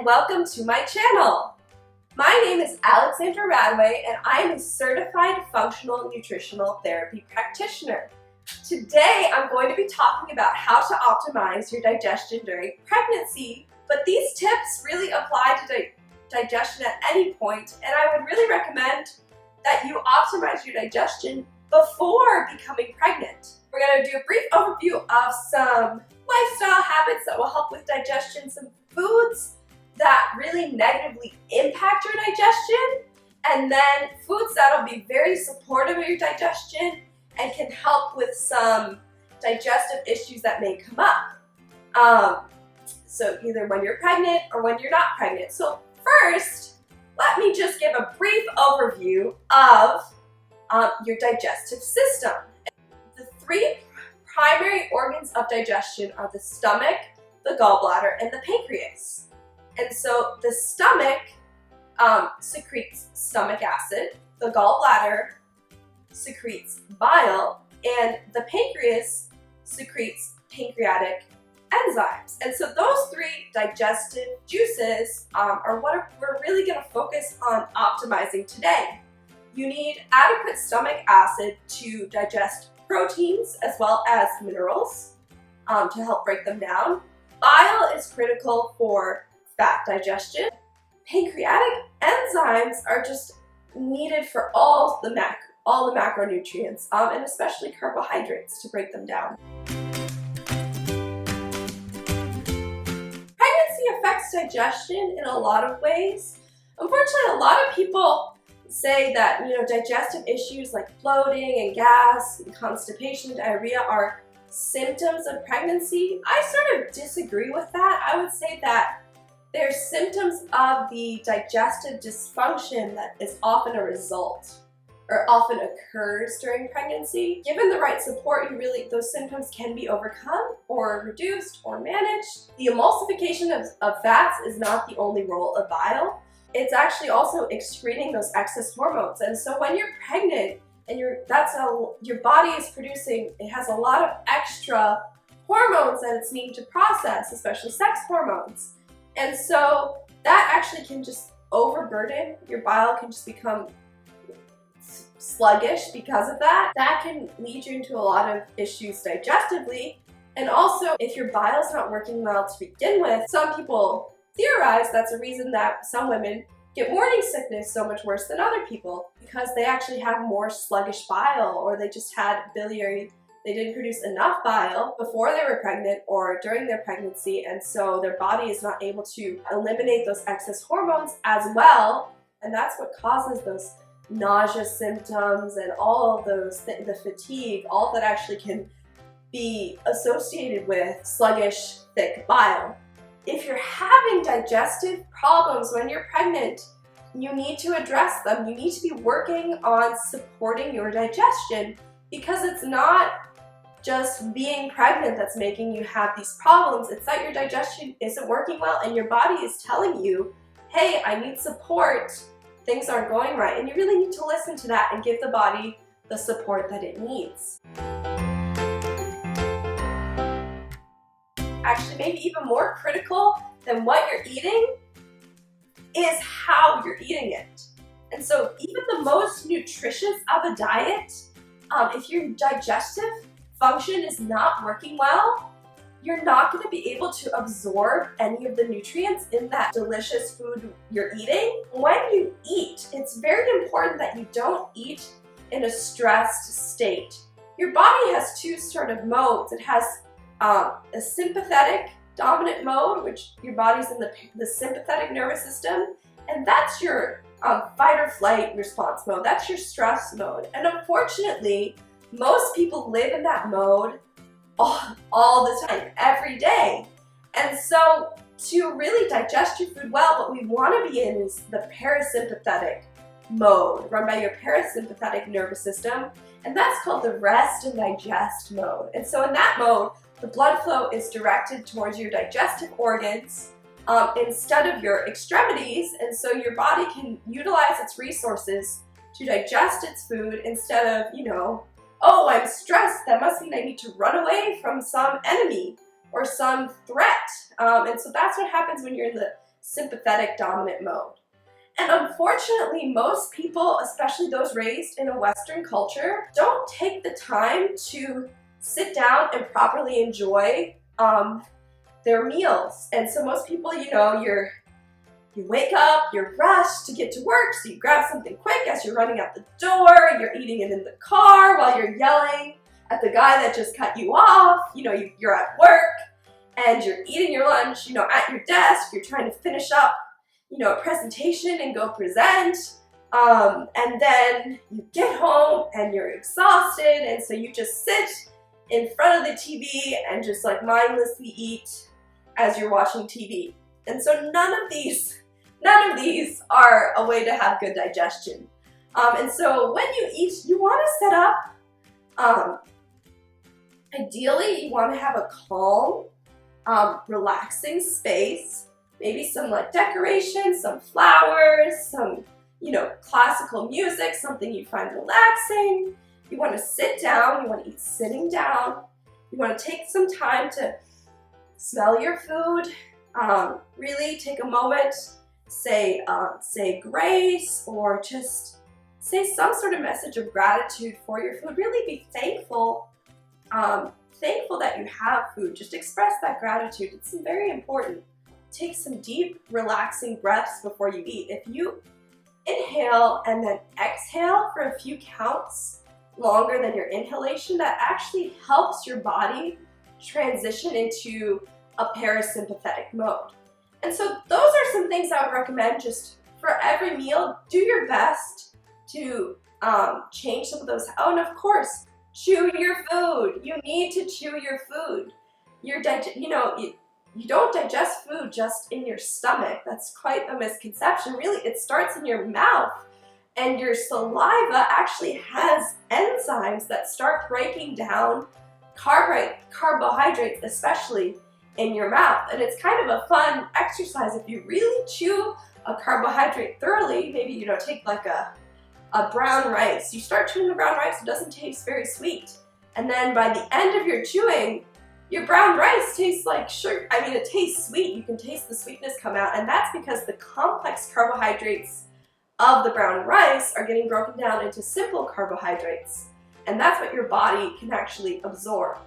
and welcome to my channel. My name is Alexandra Radway and I am a certified functional nutritional therapy practitioner. Today I'm going to be talking about how to optimize your digestion during pregnancy, but these tips really apply to digestion at any point, and I would really recommend that you optimize your digestion before becoming pregnant. We're going to do a brief overview of some lifestyle habits that will help with digestion, some foods that really negatively impact your digestion, and then foods that will be very supportive of your digestion and can help with some digestive issues that may come up. So either when you're pregnant or when you're not pregnant. So first, let me just give a brief overview of your digestive system. The three primary organs of digestion are the stomach, the gallbladder, and the pancreas. And so the stomach secretes stomach acid, the gallbladder secretes bile, and the pancreas secretes pancreatic enzymes. And so those three digestive juices are what we're really going to focus on optimizing today. You need adequate stomach acid to digest proteins as well as minerals to help break them down. Bile is critical for fat digestion. Pancreatic enzymes are just needed for all the macronutrients and especially carbohydrates to break them down. Pregnancy affects digestion in a lot of ways. Unfortunately, a lot of people say that digestive issues like bloating and gas and constipation, diarrhea are symptoms of pregnancy. I sort of disagree with that. I would say that they're symptoms of the digestive dysfunction that is often a result or often occurs during pregnancy. Given the right support, those symptoms can be overcome or reduced or managed. The emulsification of fats is not the only role of bile. It's actually also excreting those excess hormones. And so when you're pregnant and that's how your body is producing, it has a lot of extra hormones that it's needing to process, especially sex hormones. And so that actually can just overburden. Your bile can just become sluggish because of that. That can lead you into a lot of issues digestively. And also, if your bile is not working well to begin with, some people theorize that's a reason that some women get morning sickness so much worse than other people, because they actually have more sluggish bile, or they just had they didn't produce enough bile before they were pregnant or during their pregnancy, and so their body is not able to eliminate those excess hormones as well, and that's what causes those nausea symptoms and all of those, the fatigue, all that actually can be associated with sluggish, thick bile. If you're having digestive problems when you're pregnant, you need to address them. You need to be working on supporting your digestion, because it's not just being pregnant that's making you have these problems. It's that your digestion isn't working well and your body is telling you, hey, I need support. Things aren't going right. And you really need to listen to that and give the body the support that it needs. Actually, maybe even more critical than what you're eating is how you're eating it. And so even the most nutritious of a diet, if your digestive function is not working well, you're not going to be able to absorb any of the nutrients in that delicious food you're eating. When you eat, it's very important that you don't eat in a stressed state. Your body has two sort of modes. It has a sympathetic dominant mode, which your body's in the sympathetic nervous system, and that's your fight or flight response mode. That's your stress mode. And unfortunately, most people live in that mode all the time, every day. And so to really digest your food well, what we want to be in is the parasympathetic mode, run by your parasympathetic nervous system, and that's called the rest and digest mode. And so in that mode, the blood flow is directed towards your digestive organs instead of your extremities, and so your body can utilize its resources to digest its food instead of, oh, I'm stressed, that must mean I need to run away from some enemy or some threat. And so that's what happens when you're in the sympathetic dominant mode. And unfortunately, most people, especially those raised in a Western culture, don't take the time to sit down and properly enjoy their meals. And so most people, you wake up, you're rushed to get to work, so you grab something quick as you're running out the door, you're eating it in the car while you're yelling at the guy that just cut you off, you're at work and you're eating your lunch, at your desk, you're trying to finish up, a presentation and go present, and then you get home and you're exhausted, and so you just sit in front of the TV and just like mindlessly eat as you're watching TV. And so none of these are a way to have good digestion. And so when you eat, you want to set up, ideally you want to have a calm, relaxing space, maybe some like decoration, some flowers, some, classical music, something you find relaxing. You want to sit down, you want to eat sitting down. You want to take some time to smell your food, really take a moment, say grace, or just say some sort of message of gratitude for your food. Really be thankful that you have food. Just express that gratitude. It's very important. Take some deep, relaxing breaths before you eat. If you inhale and then exhale for a few counts longer than your inhalation, that actually helps your body transition into a parasympathetic mode. And so those are some things I would recommend just for every meal. Do your best to change some of those. Oh, and of course, chew your food. You need to chew your food. You don't digest food just in your stomach. That's quite a misconception. Really, it starts in your mouth, and your saliva actually has enzymes that start breaking down carbohydrates, especially in your mouth. And it's kind of a fun exercise. If you really chew a carbohydrate thoroughly, maybe take like a brown rice. You start chewing the brown rice, it doesn't taste very sweet. And then by the end of your chewing, your brown rice tastes like sugar. It tastes sweet. You can taste the sweetness come out, and that's because the complex carbohydrates of the brown rice are getting broken down into simple carbohydrates. And that's what your body can actually absorb.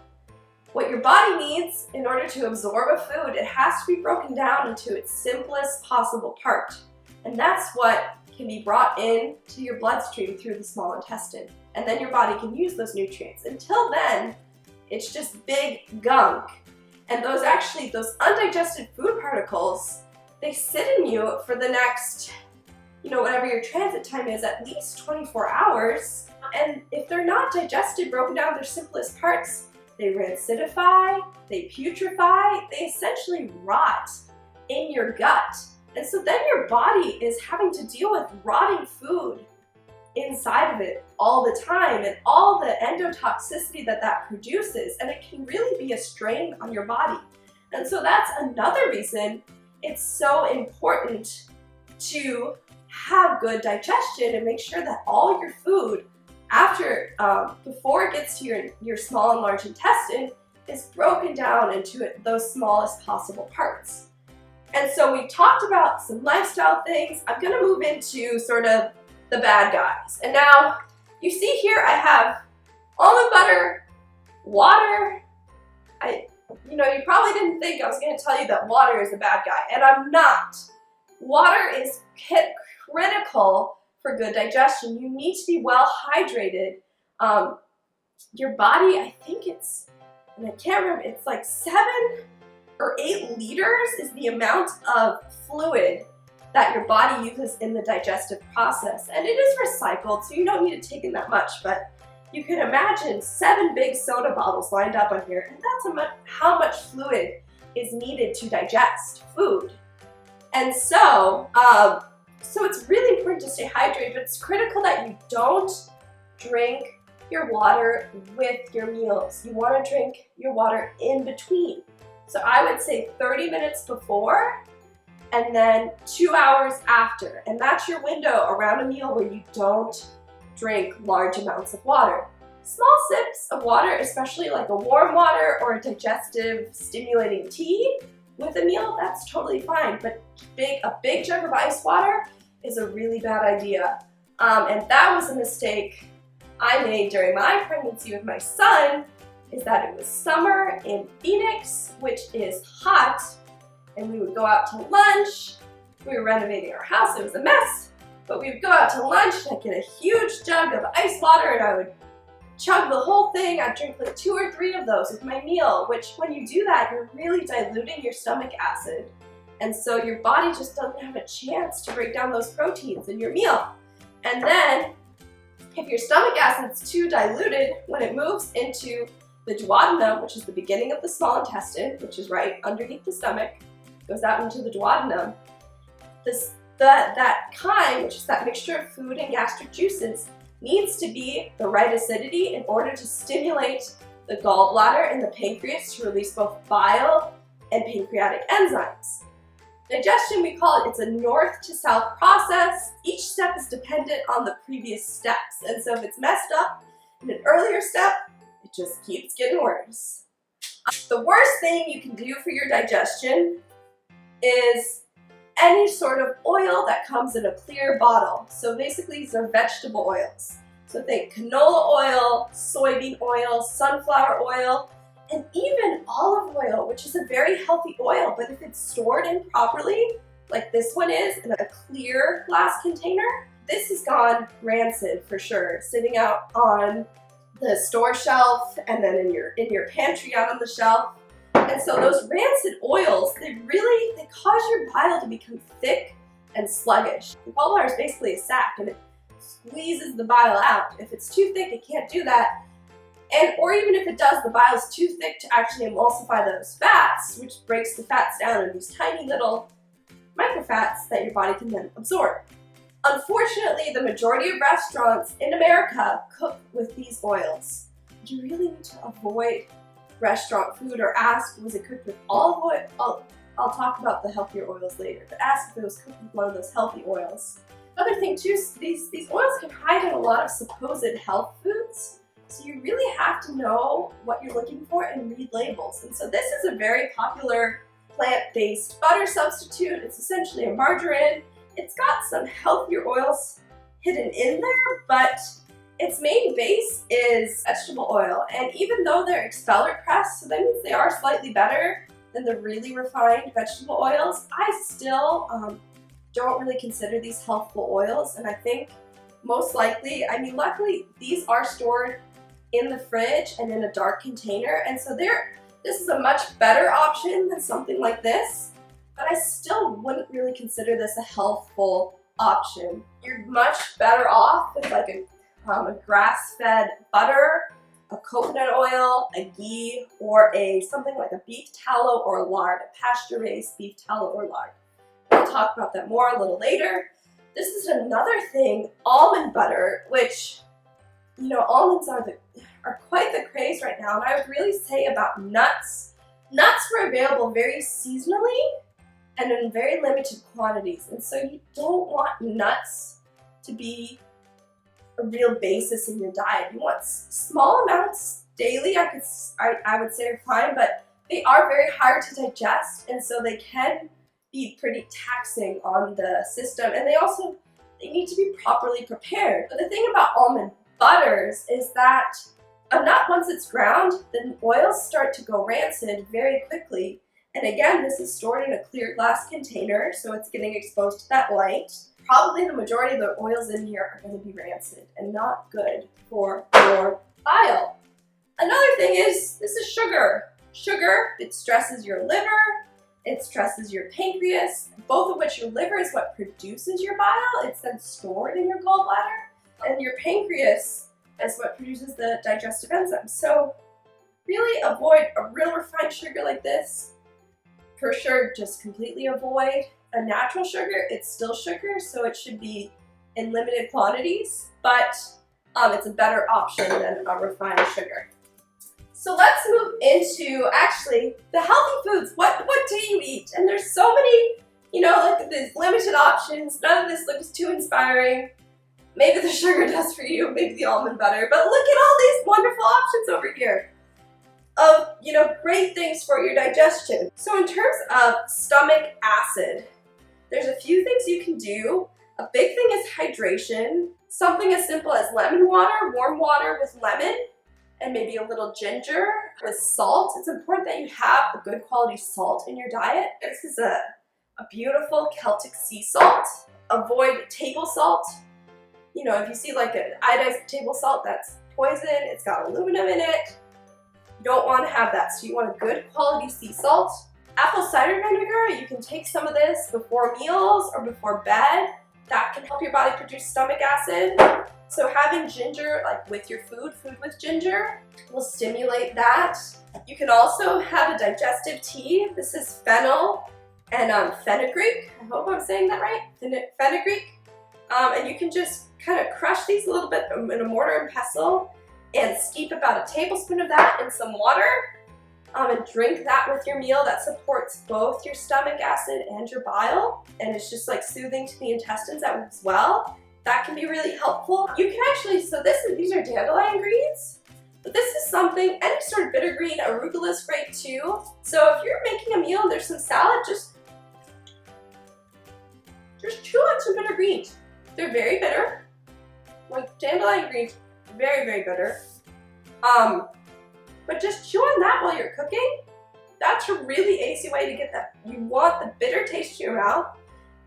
What your body needs in order to absorb a food, it has to be broken down into its simplest possible part. And that's what can be brought in to your bloodstream through the small intestine. And then your body can use those nutrients. Until then, it's just big gunk. And those undigested food particles, they sit in you for the next, whatever your transit time is, at least 24 hours. And if they're not digested, broken down to their simplest parts, they rancidify, they putrefy, they essentially rot in your gut. And so then your body is having to deal with rotting food inside of it all the time, and all the endotoxicity that produces, and it can really be a strain on your body. And so that's another reason it's so important to have good digestion and make sure that all your food before it gets to your small and large intestine is broken down into those smallest possible parts. And so we talked about some lifestyle things. I'm going to move into sort of the bad guys. And now you see here I have almond butter, water. You probably didn't think I was going to tell you that water is a bad guy, and I'm not. Water is critical for good digestion. You need to be well hydrated. Your body, I think it's, and I can't remember, it's like 7 or 8 liters is the amount of fluid that your body uses in the digestive process. And it is recycled, so you don't need to take in that much, but you can imagine 7 big soda bottles lined up on here, and that's how much fluid is needed to digest food. And so, it's really important to stay hydrated, but it's critical that you don't drink your water with your meals. You want to drink your water in between. So I would say 30 minutes before and then 2 hours after. And that's your window around a meal where you don't drink large amounts of water. Small sips of water, especially like a warm water or a digestive stimulating tea, with a meal, that's totally fine, but a big jug of ice water is a really bad idea. And that was a mistake I made during my pregnancy with my son, is that it was summer in Phoenix, which is hot, and we would go out to lunch. We were renovating our house, it was a mess, but we would go out to lunch and I'd get a huge jug of ice water and I would chug the whole thing. I'd drink like 2 or 3 of those with my meal, which when you do that, you're really diluting your stomach acid. And so your body just doesn't have a chance to break down those proteins in your meal. And then if your stomach acid's too diluted, when it moves into the duodenum, which is the beginning of the small intestine, which is right underneath the stomach, goes out into the duodenum, that chyme, which is that mixture of food and gastric juices, needs to be the right acidity in order to stimulate the gallbladder and the pancreas to release both bile and pancreatic enzymes. Digestion, we call it, it's a north to south process. Each step is dependent on the previous steps. And so if it's messed up in an earlier step, it just keeps getting worse. The worst thing you can do for your digestion is any sort of oil that comes in a clear bottle. So basically these are vegetable oils. So think canola oil, soybean oil, sunflower oil, and even olive oil, which is a very healthy oil, but if it's stored improperly, like this one is, in a clear glass container, this has gone rancid for sure, sitting out on the store shelf and then in your pantry out on the shelf. And so those rancid oils, they cause your bile to become thick and sluggish. The gallbladder is basically a sac and it squeezes the bile out. If it's too thick, it can't do that. Or even if it does, the bile is too thick to actually emulsify those fats, which breaks the fats down into these tiny little microfats that your body can then absorb. Unfortunately, the majority of restaurants in America cook with these oils. You really need to avoid restaurant food or ask, was it cooked with olive oil? I'll talk about the healthier oils later, but ask if it was cooked with one of those healthy oils. Another thing too, these oils can hide in a lot of supposed health foods. So you really have to know what you're looking for and read labels. And so this is a very popular plant-based butter substitute. It's essentially a margarine. It's got some healthier oils hidden in there, but its main base is vegetable oil. And even though they're expeller pressed, so that means they are slightly better than the really refined vegetable oils, I still don't really consider these healthful oils. And I think most likely, luckily these are stored in the fridge and in a dark container, and so this is a much better option than something like this, but I still wouldn't really consider this a healthful option. You're much better off with like a grass-fed butter, a coconut oil, a ghee, or something like a beef tallow or lard, a pasture-raised beef tallow or lard. We'll talk about that more a little later. This is another thing, almond butter, which, you know, almonds are quite the craze right now, and I would really say about nuts. Nuts were available very seasonally and in very limited quantities, and so you don't want nuts to be a real basis in your diet. You want small amounts daily, I would say are fine, but they are very hard to digest, and so they can be pretty taxing on the system, and they need to be properly prepared. But the thing about almond butters is that a nut, once it's ground, the oils start to go rancid very quickly. And again, this is stored in a clear glass container, so it's getting exposed to that light. Probably the majority of the oils in here are going to be rancid and not good for your bile. Another thing is, this is sugar. Sugar, it stresses your liver, it stresses your pancreas, both of which your liver is what produces your bile. It's then stored in your gallbladder. And your pancreas is what produces the digestive enzymes. So really avoid a real refined sugar like this. For sure, just completely avoid a natural sugar. It's still sugar, so it should be in limited quantities, but it's a better option than a refined sugar. So let's move into actually the healthy foods. What do you eat? And there's so many, you know, like these limited options. None of this looks too inspiring. Maybe the sugar does for you, maybe the almond butter, but look at all these wonderful options over here. of, great things for your digestion. So in terms of stomach acid, there's a few things you can do. A big thing is hydration. Something as simple as lemon water, warm water with lemon, and maybe a little ginger with salt. It's important that you have a good quality salt in your diet. This is a beautiful Celtic sea salt. Avoid table salt. If you see like an iodized table salt, that's poison. It's got aluminum in it. You don't want to have that, so you want a good quality sea salt. Apple cider vinegar, you can take some of this before meals or before bed. That can help your body produce stomach acid. So having ginger, like with your food with ginger, will stimulate that. You can also have a digestive tea. This is fennel and fenugreek. I hope I'm saying that right. Fenugreek. And you can just kind of crush these a little bit in a mortar and pestle and steep about a tablespoon of that in some water. And drink that with your meal. That supports both your stomach acid and your bile, and it's just like soothing to the intestines as well. That can be really helpful. You can actually, these are dandelion greens, but this is something, any sort of bitter green, arugula is great too. So if you're making a meal and there's some salad, just chew on some bitter greens. They're very bitter. Like dandelion greens, very, very bitter. But just chew on that while you're cooking. That's a really easy way to get that. You want the bitter taste in your mouth,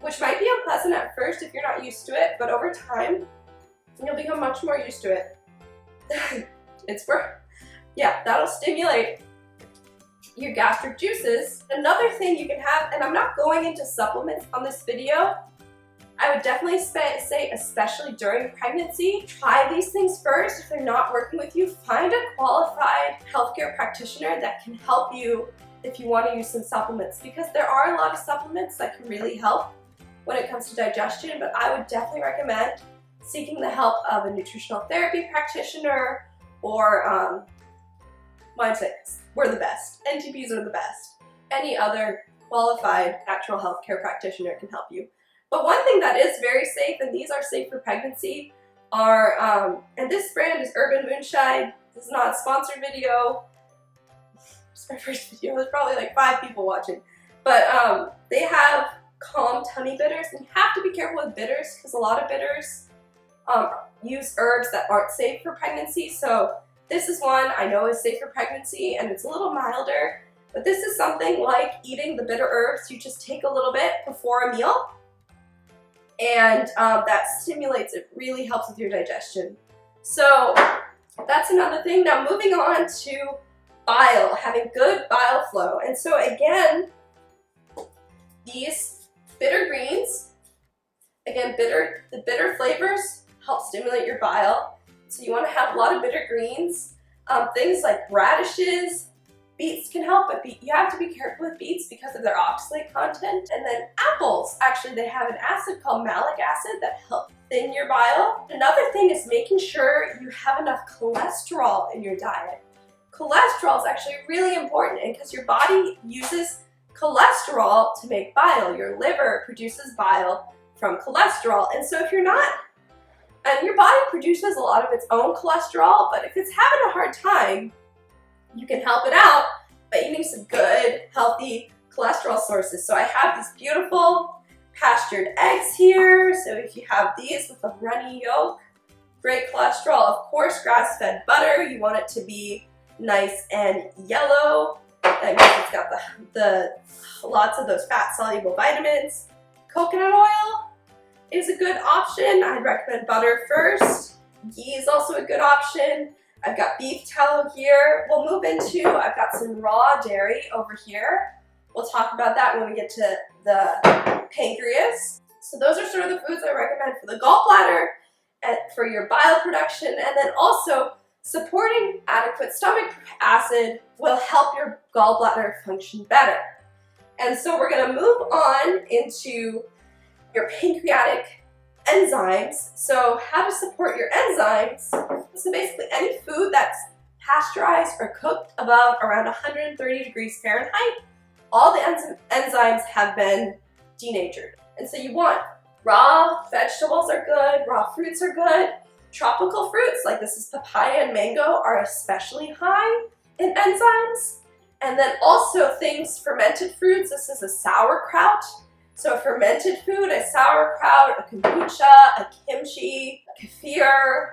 which might be unpleasant at first if you're not used to it, but over time, you'll become much more used to it. That'll stimulate your gastric juices. Another thing you can have, and I'm not going into supplements on this video, I would definitely say, especially during pregnancy, try these things first. If they're not working with you, find a qualified healthcare practitioner that can help you if you want to use some supplements, because there are a lot of supplements that can really help when it comes to digestion, but I would definitely recommend seeking the help of a nutritional therapy practitioner or mindsets. We're the best. NTPs are the best. Any other qualified natural healthcare practitioner can help you. But one thing that is very safe, and these are safe for pregnancy, are, and this brand is Urban Moonshine. This is not a sponsored video. It's my first video. There's probably like 5 people watching. But they have calm tummy bitters, and you have to be careful with bitters because a lot of bitters use herbs that aren't safe for pregnancy. So this is one I know is safe for pregnancy, and it's a little milder. But this is something like eating the bitter herbs. You just take a little bit before a meal, and that stimulates, it really helps with your digestion. So that's another thing. Now moving on to bile, having good bile flow. And so again, these bitter greens, again, the bitter flavors help stimulate your bile. So you want to have a lot of bitter greens. Things like radishes, beets can help, but you have to be careful with beets because of their oxalate content. And then apples, actually they have an acid called malic acid that helps thin your bile. Another thing is making sure you have enough cholesterol in your diet. Cholesterol is actually really important, and because your body uses cholesterol to make bile. Your liver produces bile from cholesterol. And so if you're not, and your body produces a lot of its own cholesterol, but if it's having a hard time, you can help it out by eating some good, healthy cholesterol sources. So I have these beautiful pastured eggs here. So if you have these with a runny yolk, great cholesterol. Of course, grass-fed butter, you want it to be nice and yellow. That means it's got the lots of those fat-soluble vitamins. Coconut oil is a good option. I'd recommend butter first. Ghee is also a good option. I've got beef tallow here. We'll move into, I've got some raw dairy over here. We'll talk about that when we get to the pancreas. So those are sort of the foods I recommend for the gallbladder and for your bile production, and then also supporting adequate stomach acid will help your gallbladder function better. And so we're going to move on into your pancreatic enzymes. So how to support your enzymes. So basically any food that's pasteurized or cooked above around 130 degrees Fahrenheit, all the enzymes have been denatured. And so you want raw vegetables are good, raw fruits are good. Tropical fruits, like this is papaya and mango, are especially high in enzymes. And then also things, fermented fruits. This is a sauerkraut. So a fermented food, a sauerkraut, a kombucha, a kimchi, a kefir,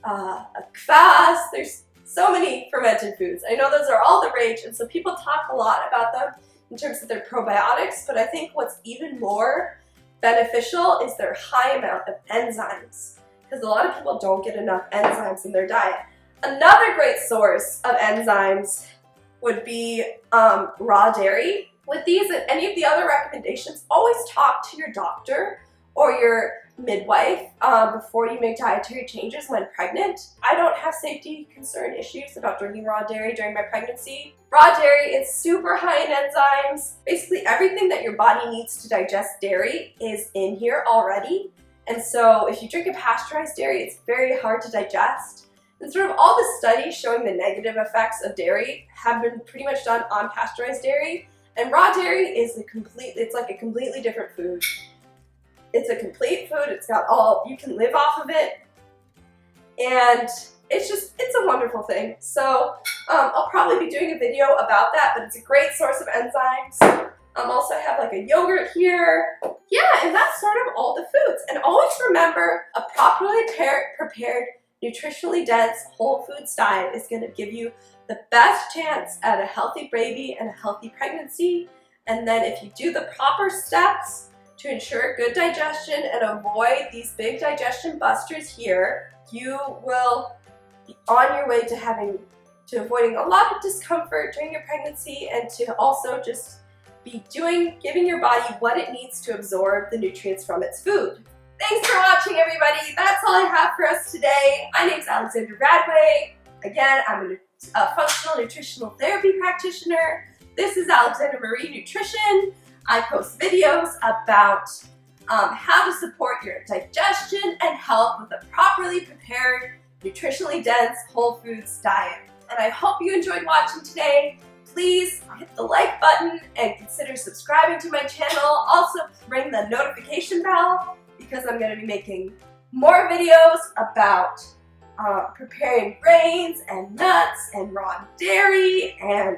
a kvass. There's so many fermented foods. I know those are all the rage, and so people talk a lot about them in terms of their probiotics, but I think what's even more beneficial is their high amount of enzymes, because a lot of people don't get enough enzymes in their diet. Another great source of enzymes would be raw dairy. With these and any of the other recommendations, always talk to your doctor or your midwife before you make dietary changes when pregnant. I don't have safety concern issues about drinking raw dairy during my pregnancy. Raw dairy is super high in enzymes. Basically everything that your body needs to digest dairy is in here already. And so if you drink a pasteurized dairy, it's very hard to digest. And sort of all the studies showing the negative effects of dairy have been pretty much done on pasteurized dairy. And raw dairy is it's like a completely different food. It's a complete food. It's got you can live off of it. And it's a wonderful thing. So I'll probably be doing a video about that, but it's a great source of enzymes. Also have like a yogurt here. Yeah, and that's sort of all the foods. And always remember, a properly prepared, nutritionally dense whole foods diet is going to give you the best chance at a healthy baby and a healthy pregnancy. And then if you do the proper steps to ensure good digestion and avoid these big digestion busters here, you will be on your way to avoiding a lot of discomfort during your pregnancy, and to also just be giving your body what it needs to absorb the nutrients from its food. Thanks for watching, everybody. That's all I have for us today. My name is Alexandra Radway. Again, I'm a functional nutritional therapy practitioner. This is Alexandra Marie Nutrition. I post videos about how to support your digestion and health with a properly prepared, nutritionally dense whole foods diet. And I hope you enjoyed watching today. Please hit the like button and consider subscribing to my channel. Also, ring the notification bell, because I'm going to be making more videos about preparing grains and nuts and raw dairy and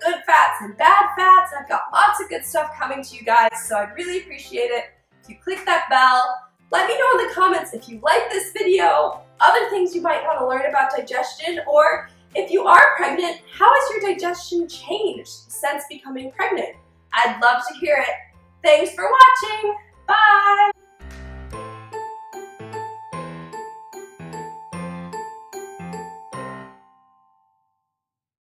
good fats and bad fats. I've got lots of good stuff coming to you guys, so I'd really appreciate it if you click that bell. Let me know in the comments if you like this video, other things you might want to learn about digestion, or if you are pregnant, how has your digestion changed since becoming pregnant? I'd love to hear it. Thanks for watching. Bye.